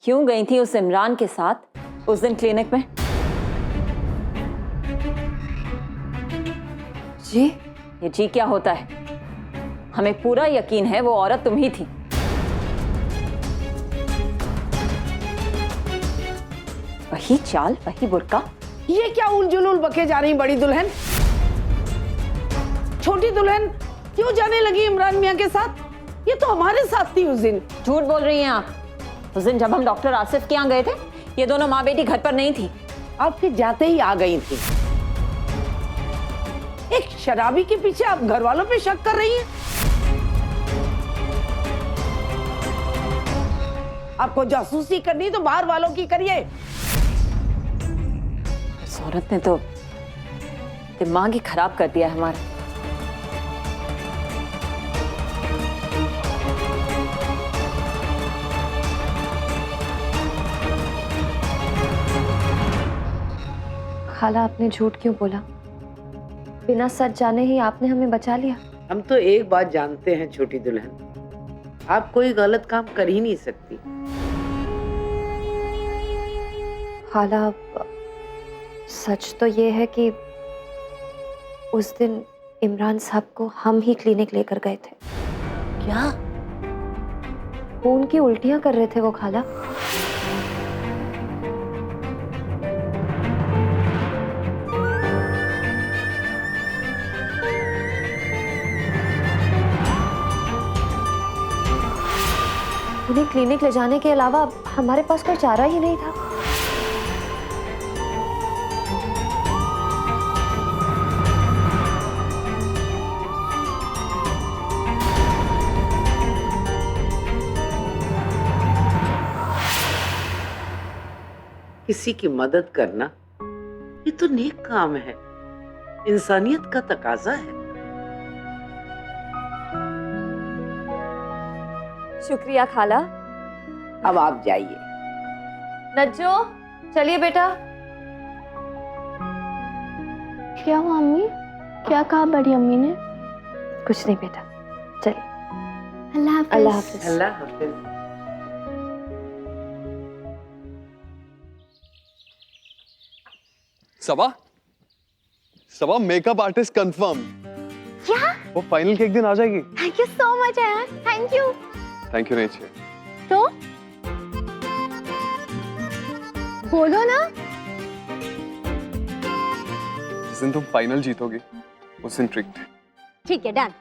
क्यों गई थी उस इमरान के साथ उस दिन क्लिनिक में? जी? ये जी क्या होता है? हमें पूरा यकीन है वो औरत तुम ही थी। वही चाल, वही बुर्का। ये क्या उलझुल बके जा रही बड़ी दुल्हन? छोटी दुल्हन क्यों जाने लगी इमरान मियां के साथ? ये तो हमारे साथ थी उस दिन। झूठ बोल रही हैं आप। उस दिन जब हम डॉक्टर आसिफ के यहाँ गए थे, ये दोनों माँ बेटी घर पर नहीं थी। आप फिर जाते ही आ गई थी। एक शराबी के पीछे आप घर वालों पे शक कर रही हैं? आपको जासूसी करनी तो बाहर वालों की करिए। इस औरत ने तो दिमाग ही खराब कर दिया है हमारा। खाला, आपने झूठ क्यों बोला? बिना सच जाने ही आपने हमें बचा लिया। हम तो एक बात जानते हैं छोटी दुल्हन, आप कोई गलत काम कर ही नहीं सकती। खाला, सच तो ये है कि उस दिन इमरान साहब को हम ही क्लिनिक लेकर गए थे। क्या? खून की उल्टियां कर रहे थे वो खाला। उन्हें क्लिनिक ले जाने के अलावा हमारे पास कोई चारा ही नहीं था। किसी की मदद करना ये तो नेक काम है, इंसानियत का तकाजा है। शुक्रिया खाला। अब आप जाइए। नज्जो, चलिए बेटा। क्या हुआ अम्मी? क्या कहा बड़ी अम्मी ने? कुछ नहीं बेटा, चलिए। अल्लाह हाफिज। अल्लाह हाफिज। अल्लाह हाफिज। सबा, सबा मेकअप आर्टिस्ट कंफर्म। क्या? वो फाइनल के एक दिन आ जाएगी। थैंक यू सो मच यार, थैंक यू। थैंक यू नहीं चाहिए। तो बोलो ना। जिस दिन तुम फाइनल जीतोगी उस दिन ट्रीट। ठीक है, डन।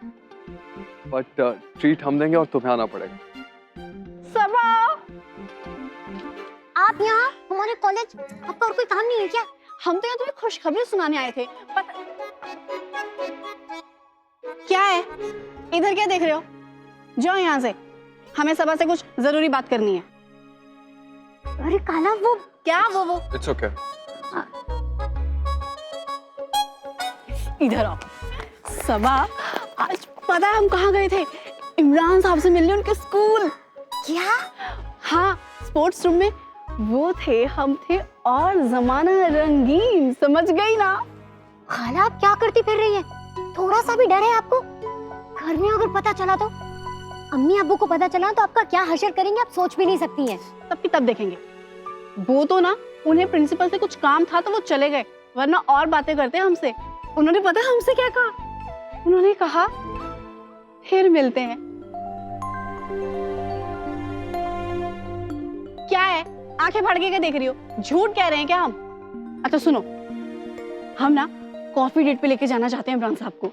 बट ट्रीट हम देंगे और तुम्हें आना पड़ेगा। सबा, आप यहाँ हमारे कॉलेज, आपका और कोई काम नहीं है क्या? हम तो यहाँ तुम्हें खुशखबरी सुनाने आए थे। क्या है? इधर क्या देख रहे हो? जाओ यहाँ से, हमें सबा से कुछ जरूरी बात करनी है। अरे काला, वो क्या वो? It's okay. इधर आओ। सबा, आज पता है हम कहाँ गए थे? इमरान साहब से मिलने उनके स्कूल। क्या? हाँ, स्पोर्ट्स रूम में वो थे, हम थे, और जमाना रंगीन, समझ गई ना? खाला, आप क्या करती फिर रही है? थोड़ा सा भी डर है आपको? घर में अगर पता चला तो? अम्मी अब्बू को पता चला तो आपका क्या हशर करेंगे आप सोच भी नहीं सकती हैं। तब की तब देखेंगे। वो तो ना, उन्हें प्रिंसिपल से कुछ काम था तो वो चले गए, वरना और बातें करते हैं हमसे। उन्होंने पता है हमसे क्या कहा? उन्होंने कहा फिर मिलते हैं। क्या है, आंखें फाड़ के क्या देख रही हो? झूठ कह रहे हैं क्या हम? अच्छा सुनो, हम ना कॉफी डेट पे लेके जाना चाहते हैं इमरान साहब को।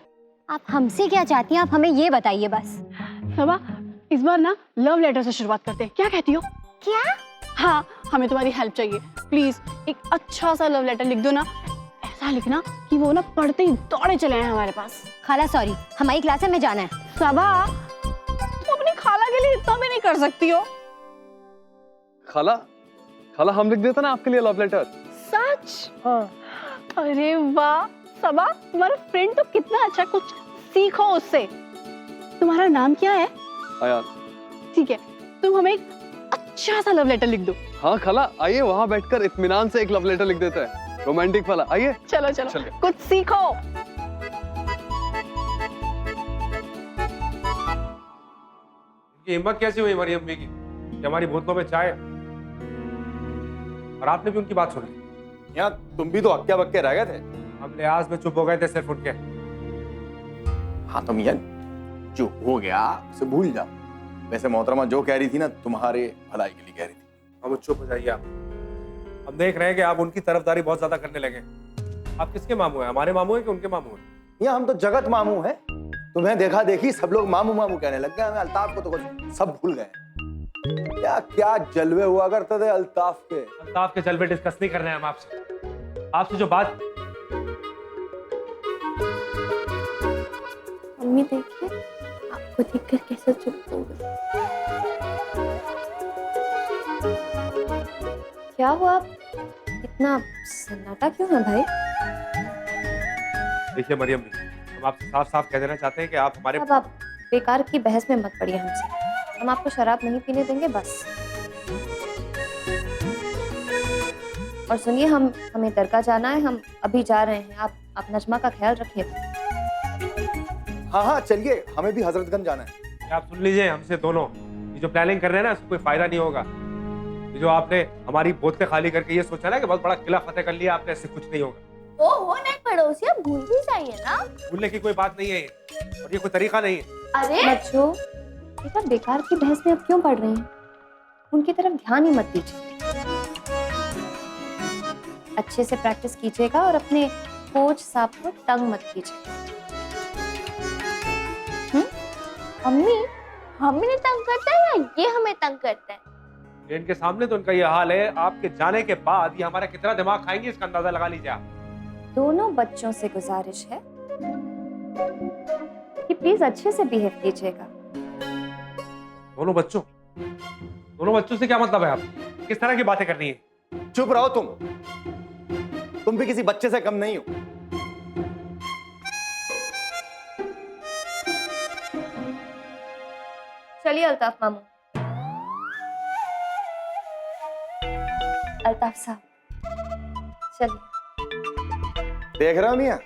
आप हमसे क्या चाहती हैं, आप हमें ये बताइए बस। सबा, इस बार ना लव लेटर से शुरुआत करते हैं, क्या कहती हो? क्या? हाँ, हमें तुम्हारी हेल्प चाहिए। प्लीज एक अच्छा सा लव लेटर लिख दो ना, ऐसा लिखना कि वो ना पढ़ते ही दौड़े चले आए हमारे पास। खाला सॉरी, हमारी क्लास में जाना है। सबा, तुम अपनी खाला के लिए इतना भी नहीं कर सकती हो। खाला, खाला हम लिख देते ना आपके लिए लव लेटर। सच? हाँ। अरे वाह सबा, तुम्हारा फ्रेंड तो कितना अच्छा, कुछ सीखो उससे। तुम्हारा नाम क्या है? आयान। ठीक है, तुम हमें एक अच्छा सा लव लेटर लिख दो। हाँ खाला, आइए वहाँ बैठकर इत्मीनान से एक लव लेटर लिख देते हैं, रोमांटिक वाला। आइए। चलो चलो, कुछ सीखो। हिम्मत कैसी हुई हमारी अम्मी की कि हमारी बोतलों में चाय और आपने भी उनकी बात सुन ली। यहाँ तुम भी तो हक्के बक्के रह गए थे। हम लिहाज में चुप हो गए थे सिर्फ उनके। हाँ तो मियां जो हो गया उसे भूल जाओ। वैसे मोहतरमा जो कह रही थी ना तुम्हारे भलाई के लिए कह रही थी। हम चुप हो जाइए आप। हम देख रहे हैं कि आप उनकी तरफदारी बहुत ज्यादा करने लगे। आप किसके मामू हैं? हमारे मामू हैं कि उनके मामू हैं? यहाँ हम तो जगत मामू हैं। तुम्हें देखा देखी सब लोग मामू मामू कहने लग गए। हमें अल्ताफ को तो कुछ सब भूल गए। क्या क्या जलवे हुआ करते थे अल्ताफ के। अल्ताफ के जलवे डिस्कस नहीं कर रहे हैं हम आपसे। आपसे जो बात। मम्मी देखिए आपको देखकर कैसे चुप हो गई। क्या हुआ? इतना सन्नाटा क्यों है भाई? देखिए मरियम भी, हम आपसे साफ साफ कह देना चाहते हैं कि आप हमारे। अब आप बेकार की बहस में मत पड़िए हमसे। हम आपको शराब नहीं पीने देंगे बस। और सुनिए हमें दरगाह जाना है। हम अभी जा रहे हैं। आप नजमा का ख्याल रखिए। हाँ हाँ चलिए, हमें भी हजरतगंज जाना है। आप सुन लीजिए हमसे दोनों, ये जो प्लानिंग कर रहे हैं ना, इसको कोई फायदा नहीं होगा। ये जो आपने हमारी बोतलें खाली करके ये सोचा ना कि बहुत बड़ा किला फतेह कर लिया आपने, इससे कुछ नहीं होगा। ओहो नहीं पड़ोसी, अब भूल भी जाइए ना। भूलने की कोई बात नहीं है ये, और ये कोई तरीका नहीं है। अरे बच्चों बेटा बेकार की बहस में आप क्यों पढ़ रही हैं? उनकी तरफ ध्यान ही मत दीजिए। अच्छे से प्रैक्टिस कीजिएगा और अपने कोच साहब को तंग मत कीजिए। अम्मी, हम इन्हें तंग करते हैं या ये हमें तंग करते हैं? इनके सामने तो उनका ये हाल है, आपके जाने के बाद ये हमारा कितना दिमाग खाएंगे इसका अंदाजा लगा लीजिए आप। दोनों बच्चों से गुजारिश है कि प्लीज अच्छे से बिहेव कीजिएगा। दोनों बच्चों से क्या मतलब है? आप किस तरह की बातें करनी है? चुप रहो तुम भी किसी बच्चे से कम नहीं हो। चलिए अल्ताफ मामू। अल्ताफ साहब चलिए। देख रहे हो मियां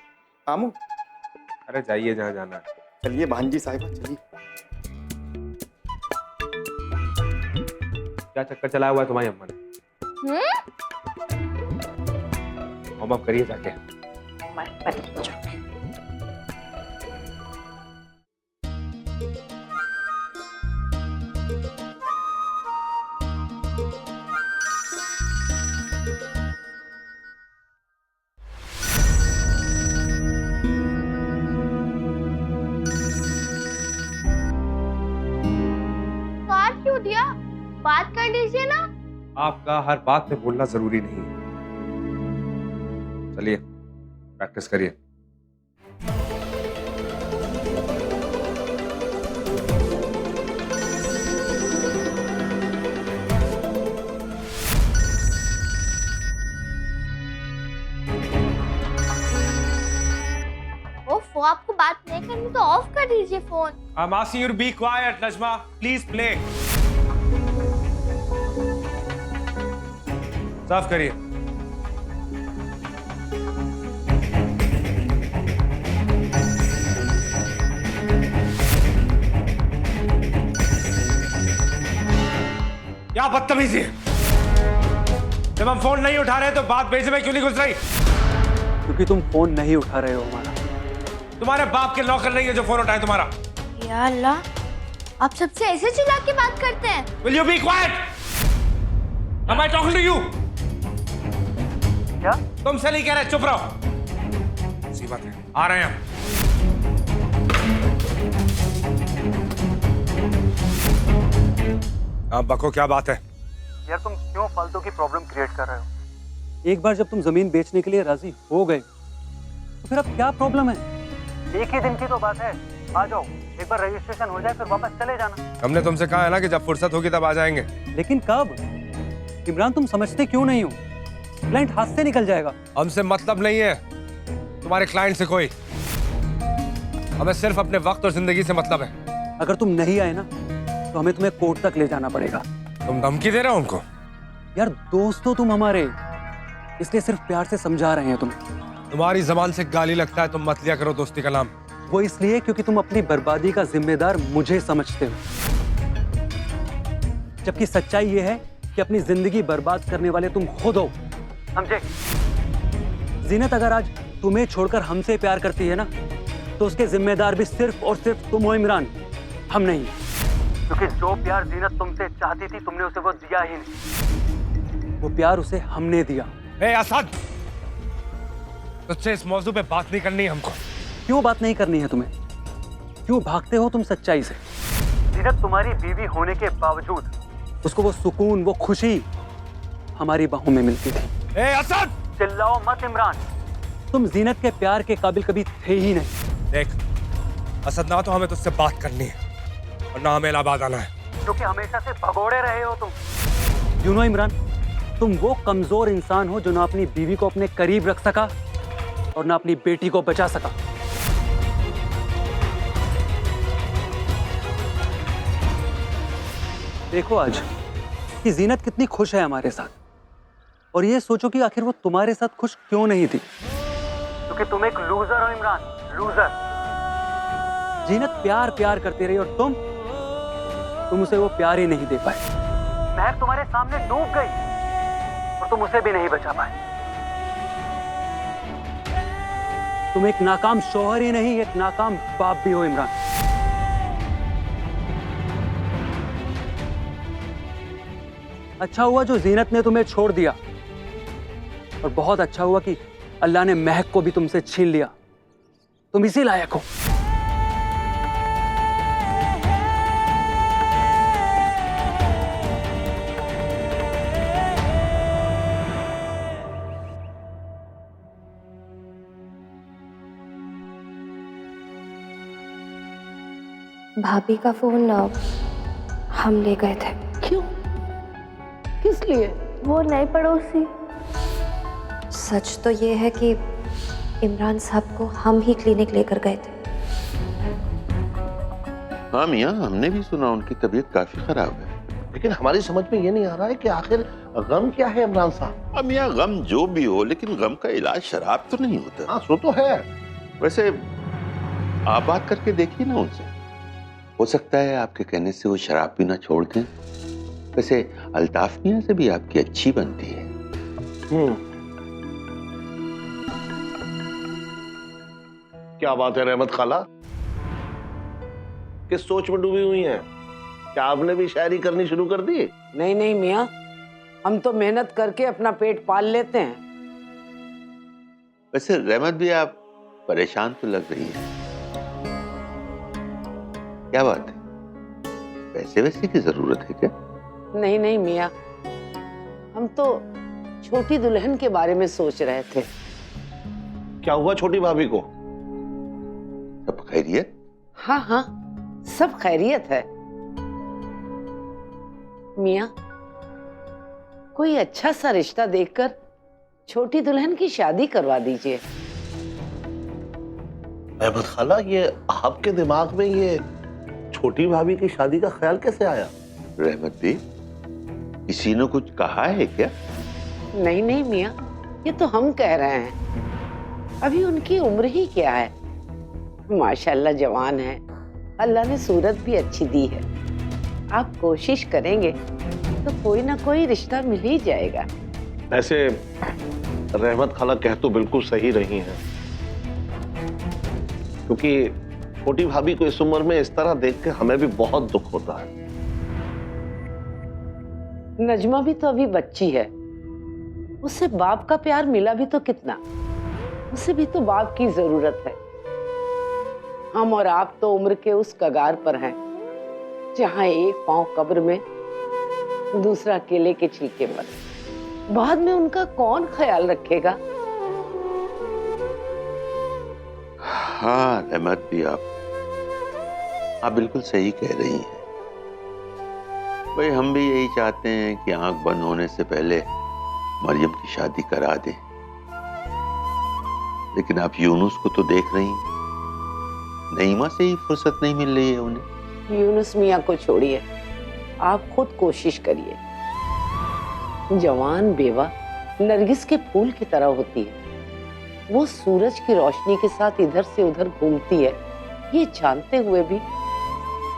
मामू? अरे जाइए जहाँ जाना है। चलिए भांजी साहिबा चलिए। क्या चक्कर चलाया हुआ है तुम्हारी अम्मा ने? हम अब करिए जाके। काट क्यों दिया? बात कर लीजिए ना। आपका हर बात में बोलना जरूरी नहीं है। चलिए प्रैक्टिस करिए। ओफो, आपको बात नहीं करनी तो ऑफ कर दीजिए phone. I'm asking you to be quiet, Najma. Please play. साफ करिए। क्या बदतमीजी है? जब हम फोन नहीं उठा रहे तो बात भेजे में क्यों नहीं घुस रही? क्योंकि तुम फोन नहीं उठा रहे हो हमारा। तुम्हारे बाप के नौकर नहीं है जो फोन उठाए तुम्हारा। या अल्लाह, आप सबसे ऐसे चिल्ला के बात करते हैं? Will you be quiet? Am I talking to you? क्या? तुमसे नहीं कह रहे, चुप रहो। सी बात है, आ रहे हैं हम। आप बको, क्या बात है? यार तुम क्यों फालतू की प्रॉब्लम क्रिएट कर रहे हो? एक बार जब तुम जमीन बेचने के लिए राजी हो गए तो फिर अब क्या प्रॉब्लम है? एक ही दिन की तो बात है। आ जाओ, एक बार रजिस्ट्रेशन हो जाए फिर वापस चले जाना। हमने तुमसे कहा है ना कि जब फुर्सत होगी तब आ जाएंगे। लेकिन कब? इमरान तुम समझते क्यों नहीं हो? क्लाइंट हाथ से निकल जाएगा। हमसे मतलब नहीं है तुम्हारे क्लाइंट से कोई। हमें सिर्फ अपने वक्त और जिंदगी से मतलब है। अगर तुम नहीं आए ना तो हमें तुम्हें कोर्ट तक ले जाना पड़ेगा। तुम धमकी दे रहे हो उनको? यार दोस्त हो तुम हमारे, इसलिए सिर्फ प्यार से समझा रहे हैं तुम्हें। तुम्हारी जबान से गाली लगता है, तुम मत लिया करो दोस्ती का नाम। वो इसलिए क्योंकि तुम अपनी बर्बादी का जिम्मेदार मुझे समझते हो, जबकि सच्चाई ये है कि अपनी जिंदगी बर्बाद करने वाले तुम खुद हो, समझे? जीनत अगर आज तुम्हें छोड़कर हमसे प्यार करती है ना, तो उसके जिम्मेदार भी सिर्फ और सिर्फ तुम हो इमरान, हम नहीं। क्योंकि जो प्यार जीनत तुमसे चाहती थी तुमने उसे वो दिया ही नहीं, वो प्यार उसे हमने दिया। ए असद, तुझसे इस मौजू पे बात नहीं करनी हमको। क्यों बात नहीं करनी है तुम्हें? क्यों भागते हो तुम सच्चाई से? जीनत तुम्हारी बीवी होने के बावजूद उसको वो सुकून, वो खुशी हमारी बाहों में मिलती थी। ए असद, चिल्लाओ मत इमरान, तुम जीनत के प्यार के काबिल कभी थे ही नहीं। देख असद, ना तो हमें तुझसे बात करनी है और ना हमें इलाहाबाद आना है, क्योंकि हमेशा से भगोड़े रहे हो तुम। यू नो इमरान, तुम वो कमजोर इंसान हो जो ना अपनी बीवी को अपने करीब रख सका और ना अपनी बेटी को बचा सका। देखो आज कि जीनत कितनी खुश है हमारे साथ, और ये सोचो कि आखिर वो तुम्हारे साथ खुश क्यों नहीं थी। क्योंकि तुम एक लूजर हो इमरान, लूजर। जीनत प्यार प्यार करती रही और तुम उसे वो प्यार ही नहीं दे पाए। महक तुम्हारे सामने डूब गई और तुम उसे भी नहीं बचा पाए। तुम एक नाकाम शौहर ही नहीं, एक नाकाम बाप भी हो इमरान। अच्छा हुआ जो जीनत ने तुम्हें छोड़ दिया, और बहुत अच्छा हुआ कि अल्लाह ने महक को भी तुमसे छीन लिया। तुम इसी लायक हो। भाभी का फोन हम ले गए थे। क्यों? किस लिए? वो नए पड़ोसी। सच तो ये है कि इमरान साहब को हम ही क्लिनिक लेकर गए थे। हाँ मियाँ, हमने भी सुना उनकी तबीयत काफी खराब है। लेकिन हमारी समझ में ये नहीं आ रहा है कि आखिर गम क्या है इमरान साहब? अब मियाँ गम जो भी हो, लेकिन गम का इलाज शराब तो नहीं होता। हाँ सो तो है। वैसे आप बात करके देखिए ना उनसे, हो सकता है आपके कहने से वो शराब पीना छोड़ दें। वैसे अल्ताफ मियाँ से भी आपकी अच्छी बनती है। क्या बात है रहमत खाला, किस सोच में डूबी हुई हैं? क्या आपने भी शायरी करनी शुरू कर दी? नहीं नहीं मियाँ, हम तो मेहनत करके अपना पेट पाल लेते हैं। वैसे रहमत भी आप परेशान तो लग रही है, क्या बात है? पैसे वैसे की जरूरत है क्या? नहीं नहीं मियाँ, हम तो छोटी दुल्हन के बारे में सोच रहे थे। क्या हुआ छोटी भाभी को? सब खैरियत? हाँ हाँ, सब खैरियत है। मियाँ, कोई अच्छा सा रिश्ता देखकर छोटी दुल्हन की शादी करवा दीजिए। रहमत खाला, ये आपके दिमाग में ये छोटी भाभी की शादी का ख्याल कैसे आया? रहमत भी, किसी ने कुछ कहा है क्या? नहीं नहीं मियाँ, ये तो हम कह रहे हैं। अभी उनकी उम्र ही क्या है, माशाल्लाह जवान है, अल्लाह ने सूरत भी अच्छी दी है। आप कोशिश करेंगे तो कोई ना कोई रिश्ता मिल ही जाएगा। वैसे रहमत खाला कह तो बिल्कुल सही रही हैं, क्योंकि छोटी भाभी को इस उम्र में इस तरह देख के हमें भी बहुत दुख होता है। नजमा भी तो अभी बच्ची है, उसे बाप का प्यार मिला भी तो कितना, उसे भी तो बाप की जरूरत है। हम और आप तो उम्र के उस कगार पर हैं जहां एक पांव कब्र में, दूसरा केले के छिलके पर। बाद में उनका कौन ख्याल रखेगा? हाँ रहमत भी, आप बिल्कुल सही कह रही हैं। भाई हम भी यही चाहते हैं कि आंख बंद होने से पहले मरियम की शादी करा दें, लेकिन आप यूनुस को तो देख रही हैं, नईमा से ही फुर्सत नहीं मिल रही है उन्हें। यूनुस मियाँ को छोड़िए, आप खुद कोशिश करिए। जवान बेवा नरगिस के फूल की तरह होती है, वो सूरज की रोशनी के साथ इधर से उधर घूमती है, ये जानते हुए भी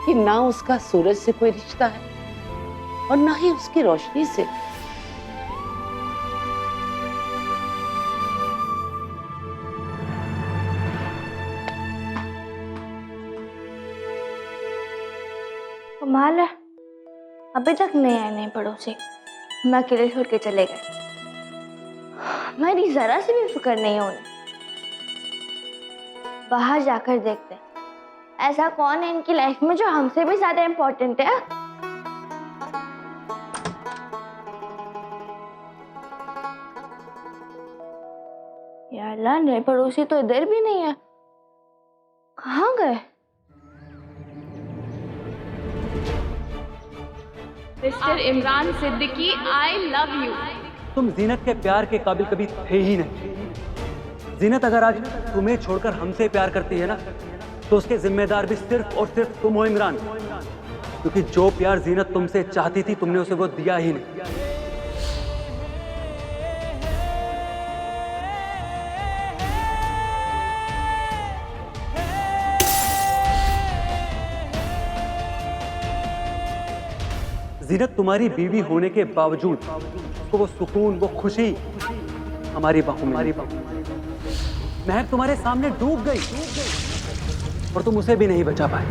कि ना उसका सूरज से कोई रिश्ता है, और ना ही उसकी रोशनी से। कमाल है, अभी तक नहीं आए नए पड़ोसी। मैं अकेले छोड़ के चले गए। मेरी जरा सी भी फिक्र नहीं होनी। बाहर जाकर देखते हैं, ऐसा कौन है इनकी लाइफ में जो हमसे भी ज्यादा इम्पोर्टेंट है। या अल्लाह, नए पड़ोसी तो इधर भी नहीं है, कहाँ गए? Mister Imran Siddiqui, I love you. तुम जीनत के प्यार के काबिल कभी थे ही नहीं। जीनत अगर आज तुम्हें छोड़कर हमसे प्यार करती है ना, तो उसके जिम्मेदार भी सिर्फ और सिर्फ तुम हो इमरान। क्योंकि जो प्यार जीनत तुमसे चाहती थी, तुमने उसे वो दिया ही नहीं। जीनत तुम्हारी बीवी होने के बावजूद उसको वो सुकून, वो खुशी हमारी बाहों में। महक तुम्हारे सामने डूब गई और तुम उसे भी नहीं बचा पाए।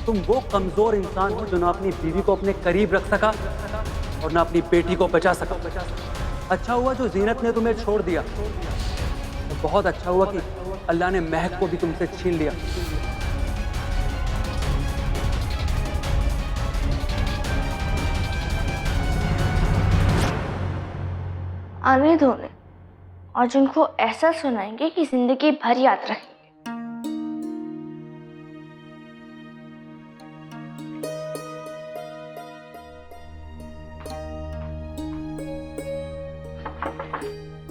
तुम वो कमजोर इंसान हो जो ना अपनी बीवी को अपने करीब रख सका और ना अपनी बेटी को बचा सका। अच्छा हुआ जो जीनत ने तुम्हें छोड़ दिया, तो बहुत अच्छा हुआ कि अल्लाह ने महक को भी तुमसे छीन लिया। आने दो उन्हें, आज उनको ऐसा सुनाएंगे कि जिंदगी भर याद रखेंगे।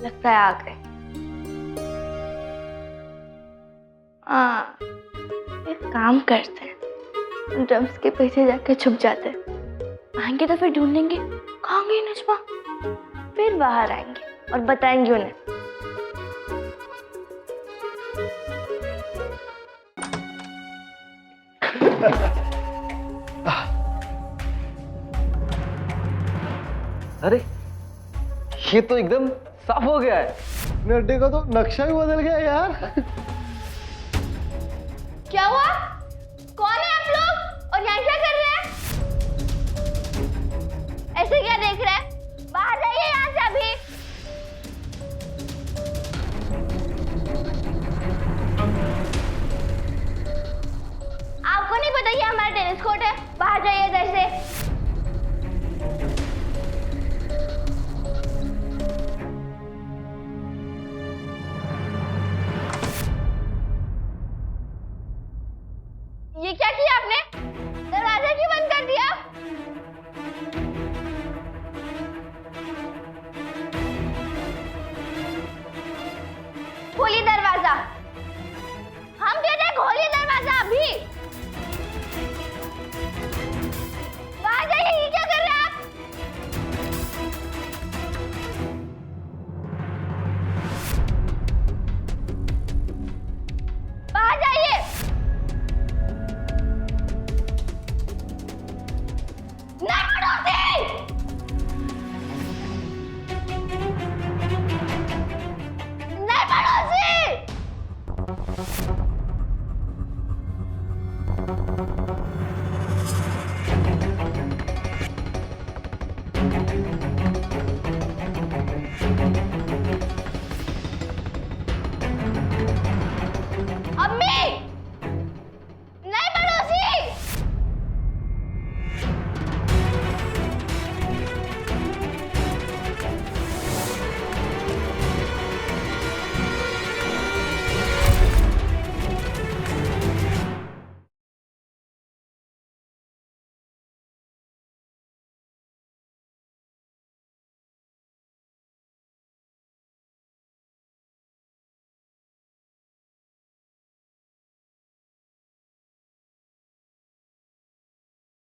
लगता है आ गए। एक काम करते हैं, ड्रम्स के पीछे जाके छुप जाते हैं। आएंगे तो फिर ढूंढेंगे कहाँ गई नजमा, फिर बाहर आएंगे और बताएंगे उन्हें। अरे ये तो एकदम साफ हो गया है। नड्डे का तो नक्शा ही बदल गया यार। क्या हुआ?